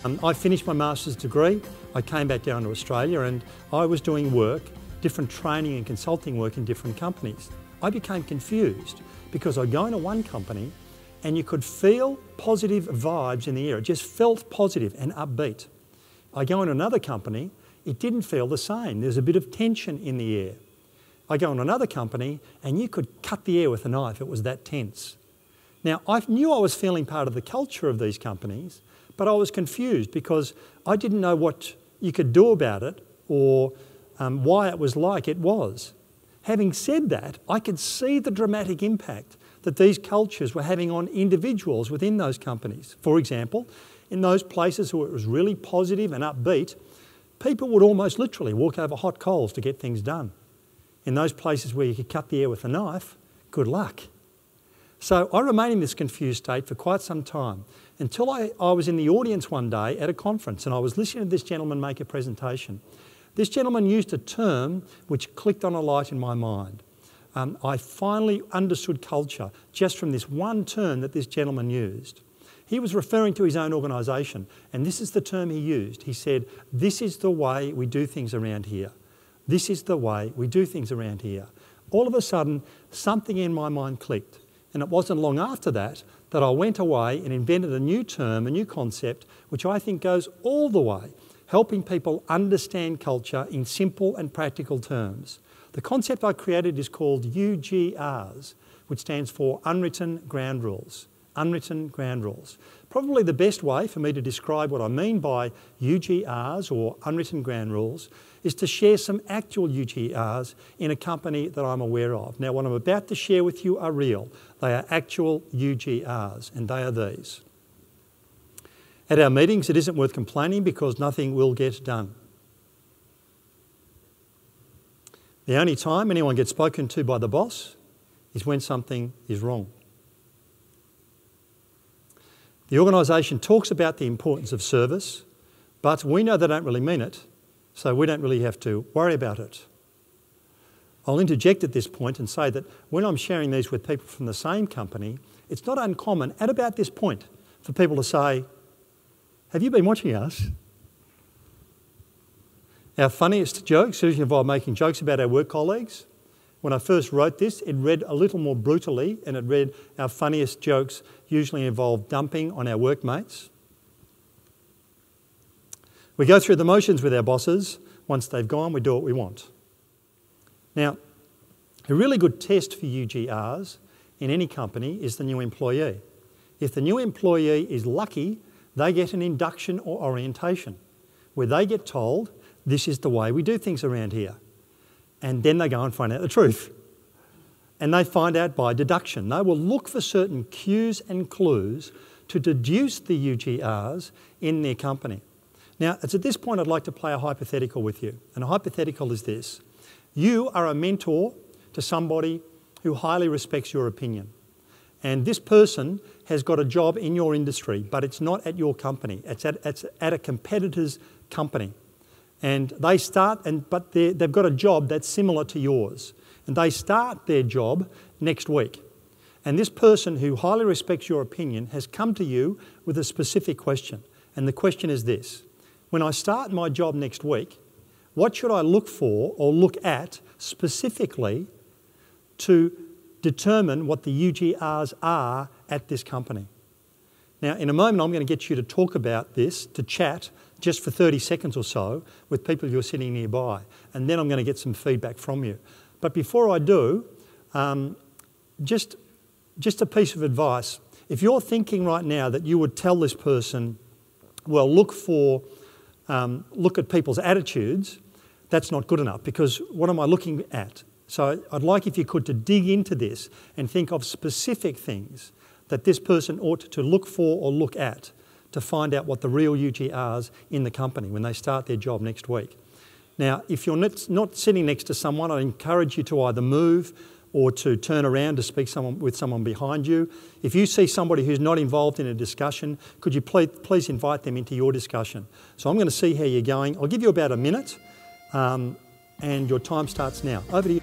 I finished my master's degree, I came back down to Australia and I was doing work, different training and consulting work in different companies. I became confused because I'd go into one company and you could feel positive vibes in the air. It just felt positive and upbeat. I go into another company, it didn't feel the same. There's a bit of tension in the air. I go into another company and you could cut the air with a knife, it was that tense. Now, I knew I was feeling part of the culture of these companies, but I was confused because I didn't know what you could do about it or why it was like it was. Having said that, I could see the dramatic impact that these cultures were having on individuals within those companies. For example, in those places where it was really positive and upbeat, people would almost literally walk over hot coals to get things done. In those places where you could cut the air with a knife, good luck. So I remained in this confused state for quite some time until I was in the audience one day at a conference and I was listening to this gentleman make a presentation. This gentleman used a term which clicked on a light in my mind. I finally understood culture just from this one term that this gentleman used. He was referring to his own organisation and this is the term he used. He said, "This is the way we do things around here. This is the way we do things around here." All of a sudden, something in my mind clicked. And it wasn't long after that that I went away and invented a new term, a new concept, which I think goes all the way, helping people understand culture in simple and practical terms. The concept I created is called UGRs, which stands for Unwritten Ground Rules. Unwritten Ground Rules. Probably the best way for me to describe what I mean by UGRs or Unwritten Ground Rules is to share some actual UGRs in a company that I'm aware of. Now, what I'm about to share with you are real. They are actual UGRs, and they are these. At our meetings, it isn't worth complaining because nothing will get done. The only time anyone gets spoken to by the boss is when something is wrong. The organisation talks about the importance of service, but we know they don't really mean it, so we don't really have to worry about it. I'll interject at this point and say that when I'm sharing these with people from the same company, it's not uncommon at about this point for people to say, "Have you been watching us?" Our funniest jokes usually involve making jokes about our work colleagues. When I first wrote this, it read a little more brutally and it read, "Our funniest jokes usually involve dumping on our workmates." We go through the motions with our bosses. Once they've gone, we do what we want. Now, a really good test for UGRs in any company is the new employee. If the new employee is lucky, they get an induction or orientation where they get told, "This is the way we do things around here." And then they go and find out the truth. And they find out by deduction. They will look for certain cues and clues to deduce the UGRs in their company. Now, it's at this point I'd like to play a hypothetical with you. And a hypothetical is this. You are a mentor to somebody who highly respects your opinion. And this person has got a job in your industry, but it's not at your company. It's at a competitor's company. And they start, but they've got a job that's similar to yours. And they start their job next week. And this person who highly respects your opinion has come to you with a specific question. And the question is this. When I start my job next week, what should I look for or look at specifically to determine what the UGRs are at this company? Now, in a moment, I'm going to get you to talk about this, to chat just for 30 seconds or so with people who are sitting nearby. And then I'm going to get some feedback from you. But before I do, just a piece of advice. If you're thinking right now that you would tell this person, well, look at people's attitudes, that's not good enough because what am I looking at? So I'd like if you could to dig into this and think of specific things that this person ought to look for or look at to find out what the real UGRs in the company when they start their job next week. Now, if you're not sitting next to someone, I encourage you to either move or to turn around to speak with someone behind you. If you see somebody who's not involved in a discussion, could you please invite them into your discussion? So I'm going to see how you're going. I'll give you about a minute and your time starts now. Over to you.